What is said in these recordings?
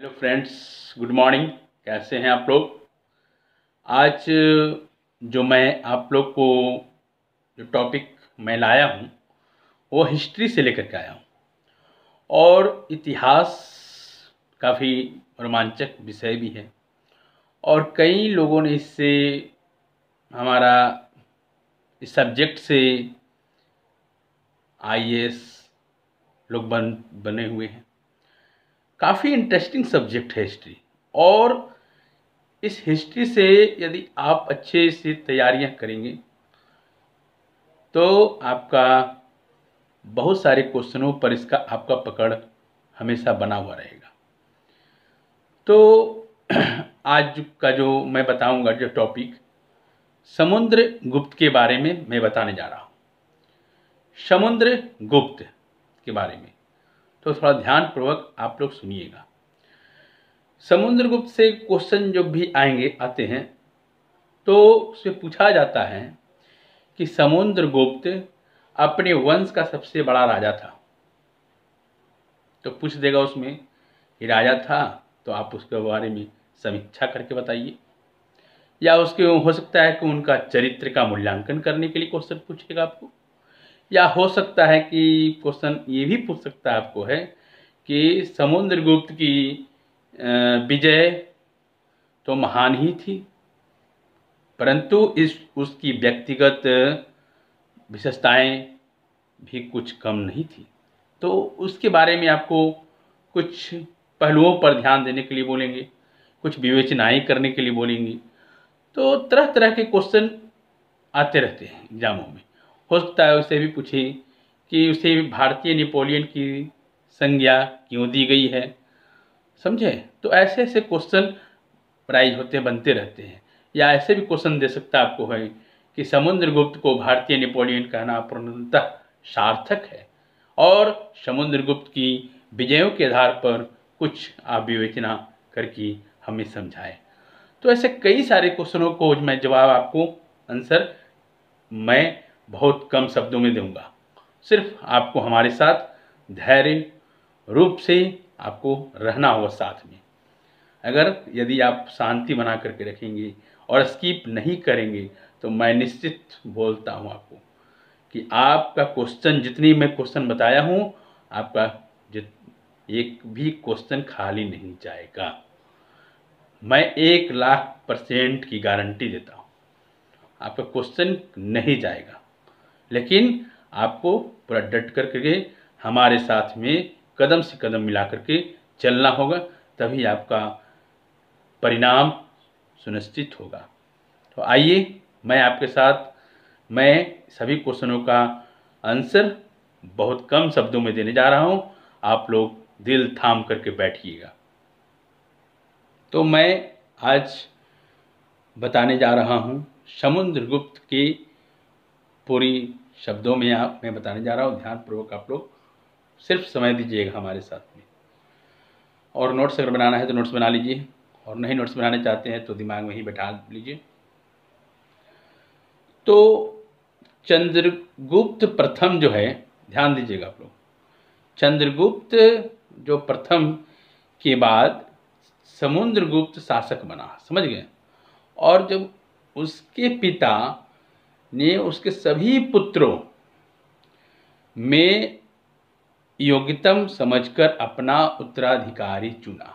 Hello friends, good morning. कैसे हैं आप लोग? आज जो मैं आप लोग को जो टॉपिक मैं लाया हूँ वो हिस्ट्री से लेकर के आया हूँ और इतिहास काफ़ी रोमांचक विषय भी है और कई लोगों ने इससे हमारा इस सब्जेक्ट से आईएएस लोग बने हुए हैं। काफ़ी इंटरेस्टिंग सब्जेक्ट है हिस्ट्री। और इस हिस्ट्री से यदि आप अच्छे से तैयारियां करेंगे तो आपका बहुत सारे क्वेश्चनों पर इसका आपका पकड़ हमेशा बना हुआ रहेगा। तो आज का जो मैं बताऊंगा जो टॉपिक समुद्रगुप्त के बारे में मैं बताने जा रहा हूँ। समुद्रगुप्त के बारे में तो थोड़ा ध्यानपूर्वक आप लोग सुनिएगा। समुद्रगुप्त से क्वेश्चन जो भी आते हैं तो उससे पूछा जाता है कि समुद्रगुप्त अपने वंश का सबसे बड़ा राजा था। तो पूछ देगा उसमें कि राजा था तो आप उसके बारे में समीक्षा करके बताइए, या उसके हो सकता है कि उनका चरित्र का मूल्यांकन करने के लिए क्वेश्चन पूछेगा आपको, या हो सकता है कि क्वेश्चन ये भी पूछ सकता है आपको है कि समुद्रगुप्त की विजय तो महान ही थी परंतु उसकी व्यक्तिगत विशेषताएं भी कुछ कम नहीं थी। तो उसके बारे में आपको कुछ पहलुओं पर ध्यान देने के लिए बोलेंगे, कुछ विवेचनाएं करने के लिए बोलेंगे। तो तरह तरह के क्वेश्चन आते रहते हैं एग्जामों में। हो सकता है उससे भी पूछे कि उसे भारतीय नेपोलियन की संज्ञा क्यों दी गई है, समझे। तो ऐसे ऐसे क्वेश्चन प्राइज होते बनते रहते हैं। या ऐसे भी क्वेश्चन दे सकता आपको है कि समुद्रगुप्त को भारतीय नेपोलियन कहना पूर्णतः सार्थक है और समुद्रगुप्त की विजयों के आधार पर कुछ आप विवेचना करके हमें समझाएं। तो ऐसे कई सारे क्वेश्चनों को मैं जवाब आपको आंसर मैं बहुत कम शब्दों में दूंगा। सिर्फ आपको हमारे साथ धैर्य रूप से आपको रहना होगा साथ में। अगर यदि आप शांति बना करके रखेंगे और स्किप नहीं करेंगे तो मैं निश्चित बोलता हूँ आपको कि आपका क्वेश्चन जितनी मैं क्वेश्चन बताया हूँ आपका एक भी क्वेश्चन खाली नहीं जाएगा। मैं 1,00,000% की गारंटी देता हूँ आपका क्वेश्चन नहीं जाएगा। लेकिन आपको पूरा डट करके हमारे साथ में कदम से कदम मिला करके चलना होगा, तभी आपका परिणाम सुनिश्चित होगा। तो आइए मैं आपके साथ मैं सभी क्वेश्चनों का आंसर बहुत कम शब्दों में देने जा रहा हूं। आप लोग दिल थाम करके बैठिएगा। तो मैं आज बताने जा रहा हूं समुद्रगुप्त की पूरी शब्दों में मैं बताने जा रहा हूं। ध्यानपूर्वक आप लोग सिर्फ समय दीजिएगा हमारे साथ में। और नोट्स अगर बनाना है तो नोट्स बना लीजिए, और नहीं नोट्स बनाने चाहते हैं तो दिमाग में ही बैठा लीजिए। तो चंद्रगुप्त प्रथम जो है, ध्यान दीजिएगा आप लोग, चंद्रगुप्त जो प्रथम के बाद समुद्रगुप्त शासक बना, समझ गए। और जब उसके पिता ने उसके सभी पुत्रों में योग्यतम समझकर अपना उत्तराधिकारी चुना।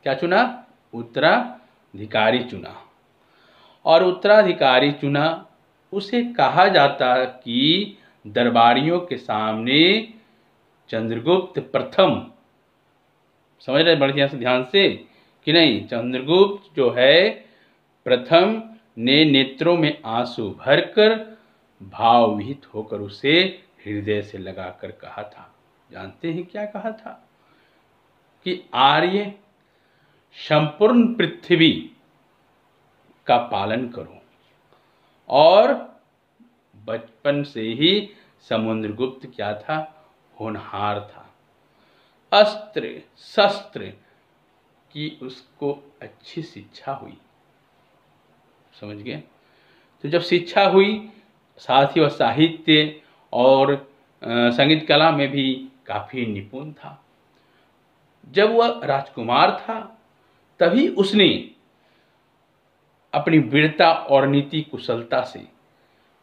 क्या चुना? उत्तराधिकारी चुना। और उत्तराधिकारी चुना उसे कहा जाता कि दरबारियों के सामने चंद्रगुप्त प्रथम, समझ रहे बढ़िया से ध्यान से कि नहीं, चंद्रगुप्त जो है प्रथम ने नेत्रों में आंसू भरकर भावविहित होकर उसे हृदय से लगाकर कहा था। जानते हैं क्या कहा था? कि आर्य संपूर्ण पृथ्वी का पालन करो। और बचपन से ही समुद्रगुप्त क्या था? होनहार था। अस्त्र शस्त्र की उसको अच्छी शिक्षा हुई, समझ गए। तो जब शिक्षा हुई, साथ ही वह साहित्य और संगीत कला में भी काफ़ी निपुण था। जब वह राजकुमार था तभी उसने अपनी वीरता और नीति कुशलता से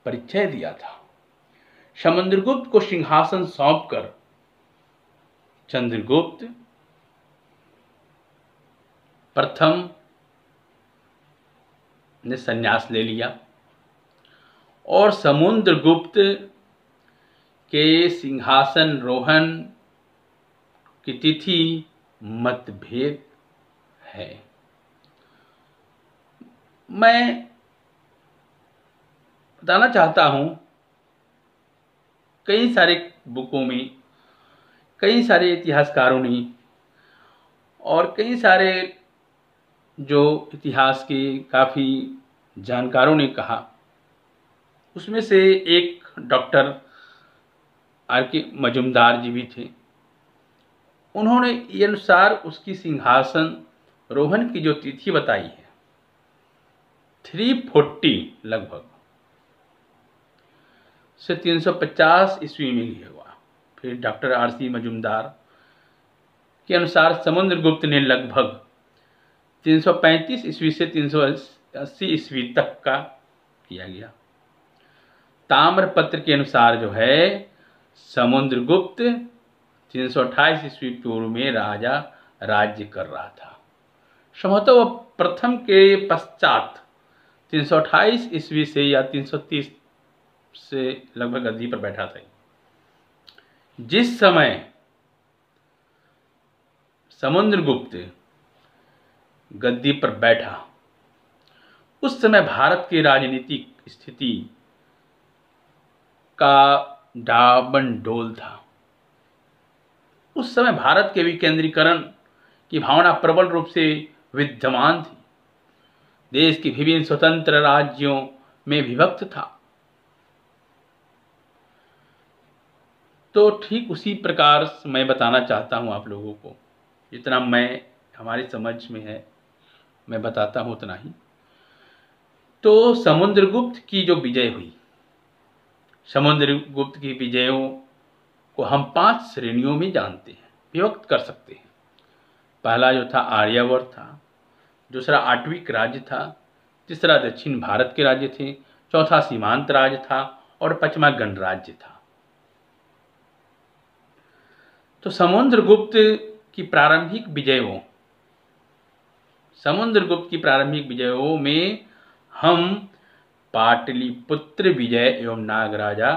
परिचय दिया था। समुद्रगुप्त को सिंहासन सौंपकर चंद्रगुप्त प्रथम ने संन्यास ले लिया और समुद्रगुप्त के सिंहासन रोहण की तिथि मतभेद है। मैं बताना चाहता हूं, कई सारे बुकों में कई सारे इतिहासकारों ने और कई सारे जो इतिहास के काफ़ी जानकारों ने कहा, उसमें से एक डॉक्टर आर.के. मजूमदार जी भी थे। उन्होंने ये अनुसार उसकी सिंहासन रोहण की जो तिथि बताई है 340 लगभग से 350 ईस्वी में लिया हुआ। फिर डॉक्टर आर.सी. मजूमदार के अनुसार समुद्रगुप्त ने लगभग 335 ईस्वी से 380 ईस्वी तक का किया गया। ताम्रपत्र के अनुसार जो है समुद्रगुप्त 328 ईस्वी पूर्व में राजा राज्य कर रहा था। संभवतः वह प्रथम के पश्चात 328 ईस्वी से या 330 से लगभग गद्दी पर बैठा था। जिस समय समुद्रगुप्त गद्दी पर बैठा उस समय भारत की राजनीतिक स्थिति का डामाडोल था। उस समय भारत के विकेंद्रीकरण की भावना प्रबल रूप से विद्यमान थी। देश के विभिन्न स्वतंत्र राज्यों में विभक्त था। तो ठीक उसी प्रकार मैं बताना चाहता हूं आप लोगों को, जितना मैं हमारी समझ में है मैं बताता हूं उतना ही। तो समुद्रगुप्त की जो विजय हुई, समुद्रगुप्त की विजयों को हम 5 श्रेणियों में जानते हैं, विभक्त कर सकते हैं। पहला जो था आर्यावर्त था, दूसरा आटविक राज्य था, तीसरा दक्षिण भारत के राज्य थे, चौथा सीमांत राज्य था और पांचवा गणराज्य था। तो समुद्रगुप्त की प्रारंभिक विजयों में हम पाटलिपुत्र विजय एवं नागराजा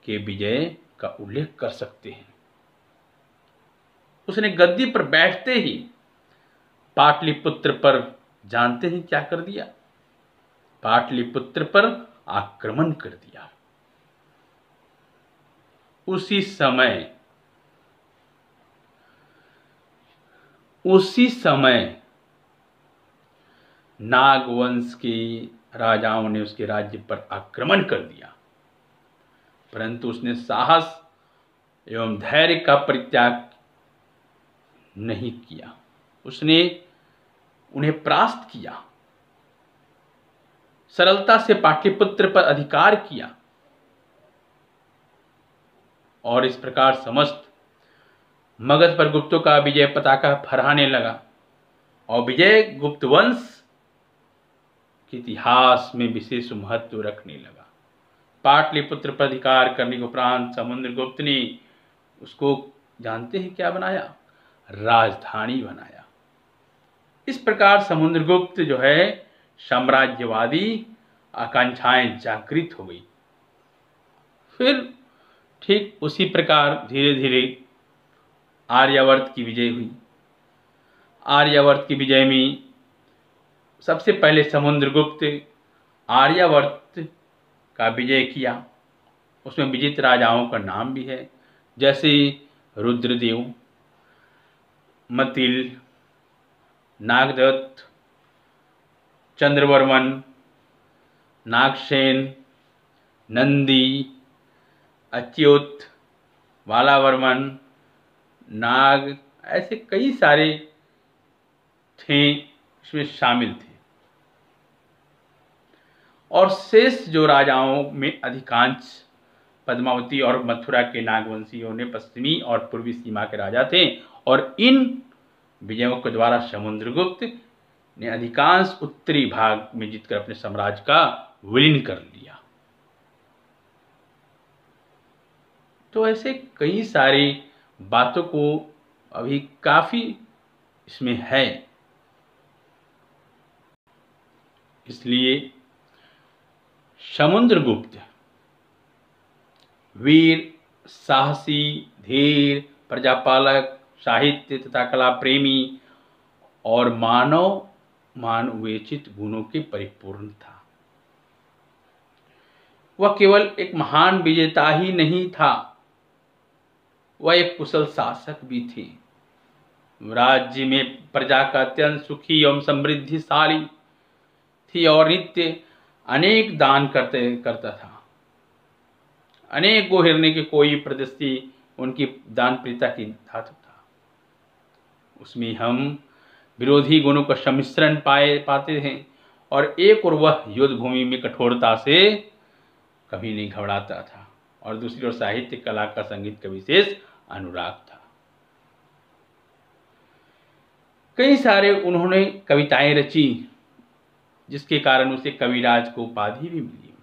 के विजय का उल्लेख कर सकते हैं। उसने गद्दी पर बैठते ही पाटलिपुत्र पर जानते हैं क्या कर दिया? पाटलिपुत्र पर आक्रमण कर दिया। उसी समय नागवंश के राजाओं ने उसके राज्य पर आक्रमण कर दिया, परंतु उसने साहस एवं धैर्य का परित्याग नहीं किया। उसने उन्हें परास्त किया, सरलता से पाटलिपुत्र पर अधिकार किया और इस प्रकार समस्त मगध पर गुप्तों का विजय पताका फहराने लगा और विजय गुप्त वंश के इतिहास में विशेष महत्व रखने लगा। पाटलिपुत्र पर अधिकार करने के उपरांत समुद्रगुप्त ने उसको जानते हैं क्या बनाया? राजधानी बनाया। इस प्रकार समुद्रगुप्त जो है साम्राज्यवादी आकांक्षाएं जागृत हो गई। फिर ठीक उसी प्रकार धीरे धीरे आर्यावर्त की विजय हुई। आर्यावर्त की विजय में सबसे पहले समुद्रगुप्त आर्यावर्त का विजय किया। उसमें विजित राजाओं का नाम भी है, जैसे रुद्रदेव, मतिल, नागदत्त, चंद्रवर्मन, नागसेन, नंदी, अच्युत, वालावर्मन, नाग, ऐसे कई सारे थे, इसमें शामिल थे। और शेष जो राजाओं में अधिकांश पद्मावती और मथुरा के नागवंशियों ने पश्चिमी और पूर्वी सीमा के राजा थे और इन विजयों के द्वारा समुद्रगुप्त ने अधिकांश उत्तरी भाग में जीतकर अपने साम्राज्य का विलीन कर लिया। तो ऐसे कई सारी बातों को अभी काफी इसमें है, इसलिए समुद्रगुप्त वीर, साहसी, धीर, प्रजापालक, साहित्य तथा कला प्रेमी और मानवेचित गुणों के परिपूर्ण था। वह केवल एक महान विजेता ही नहीं था, वह एक कुशल शासक भी थे। राज्य में प्रजा का अत्यंत सुखी एवं समृद्धिशाली थी और नित्य अनेक दान करता था। अनेक गो हिरने की कोई प्रदस्ती उनकी दान प्रीता की धातु था। उसमें हम विरोधी गुणों का सम्मिश्रण पाते हैं और एक और वह युद्ध भूमि में कठोरता से कभी नहीं घबराता था और दूसरी ओर साहित्य, कला का, संगीत का विशेष अनुराग था। कई सारे उन्होंने कविताएं रची, जिसके कारण उसे कविराज को उपाधि भी मिली।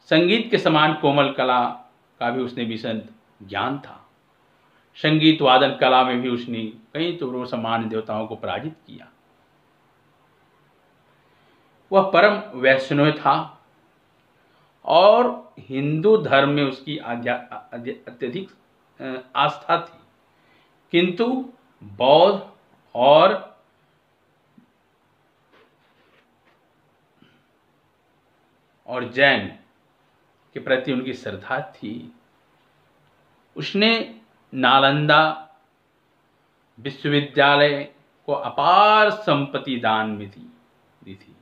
संगीत के समान कोमल कला का भी उसने विशद ज्ञान था। संगीत वादन कला में भी उसने कई तो समान देवताओं को पराजित किया। वह परम वैष्णव था और हिंदू धर्म में उसकी अत्यधिक आस्था थी, किंतु बौद्ध और जैन के प्रति उनकी श्रद्धा थी। उसने नालंदा विश्वविद्यालय को अपार संपत्ति दान में दी थी।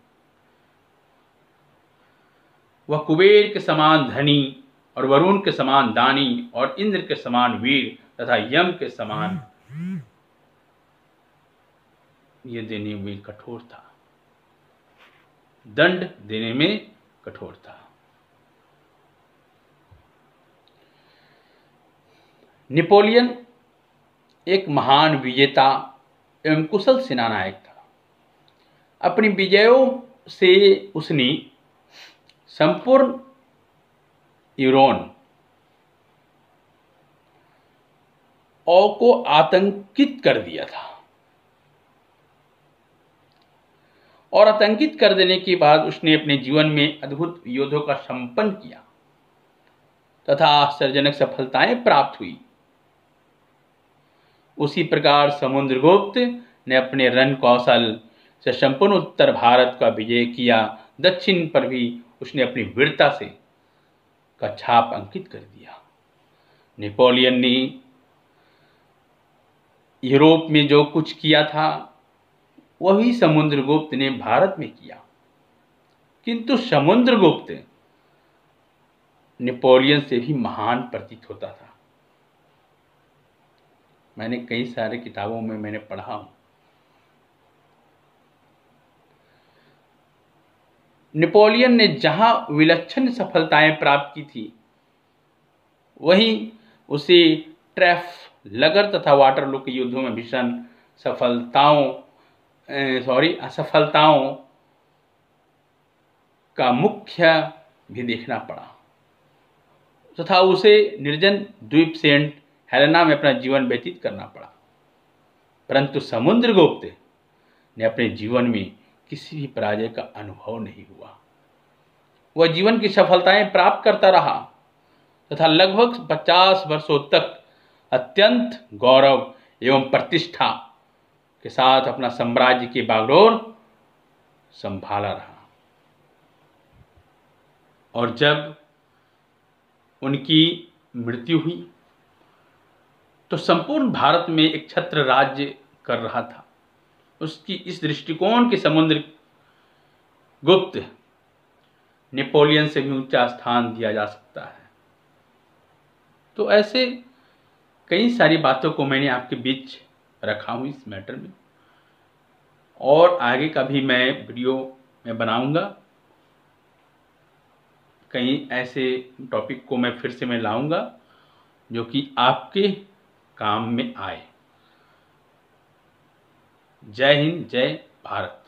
वह कुबेर के समान धनी और वरुण के समान दानी और इंद्र के समान वीर तथा यम के समान ये देने में कठोर था, दंड देने में कठोर था। नेपोलियन एक महान विजेता एवं कुशल सेनानायक था। अपनी विजयों से उसने संपूर्ण यूरोन को आतंकित कर दिया था और आतंकित कर देने के बाद उसने अपने जीवन में अद्भुत युद्धों का संपन्न किया तथा आश्चर्यजनक सफलताएं प्राप्त हुई। उसी प्रकार समुद्रगुप्त ने अपने रण कौशल से संपूर्ण उत्तर भारत का विजय किया। दक्षिण पर भी उसने अपनी वीरता से का छाप अंकित कर दिया। नेपोलियन ने यूरोप में जो कुछ किया था वही समुद्रगुप्त ने भारत में किया, किंतु समुद्रगुप्त नेपोलियन से भी महान प्रतीत होता था। मैंने कई सारे किताबों में मैंने पढ़ा हूं। नेपोलियन ने जहां विलक्षण सफलताएं प्राप्त की थी, वहीं उसे ट्रैफलगर तथा वाटरलू के युद्धों में भीषण असफलताओं का मुख्य भी देखना पड़ा तथा उसे निर्जन द्वीप सेंट हेलेना में अपना जीवन व्यतीत करना पड़ा। परंतु समुद्रगुप्त ने अपने जीवन में किसी भी पराजय का अनुभव नहीं हुआ। वह जीवन की सफलताएं प्राप्त करता रहा तथा लगभग 50 वर्षों तक अत्यंत गौरव एवं प्रतिष्ठा के साथ अपना साम्राज्य की बागडोर संभाला रहा। और जब उनकी मृत्यु हुई तो संपूर्ण भारत में एक छत्र राज्य कर रहा था। उसकी इस दृष्टिकोण के समुद्रगुप्त नेपोलियन से भी ऊंचा स्थान दिया जा सकता है। तो ऐसे कई सारी बातों को मैंने आपके बीच रखा हूं इस मैटर में, और आगे का भी मैं वीडियो में बनाऊंगा। कई ऐसे टॉपिक को मैं फिर से लाऊंगा। जो कि आपके काम में आए। जय हिंद, जय भारत।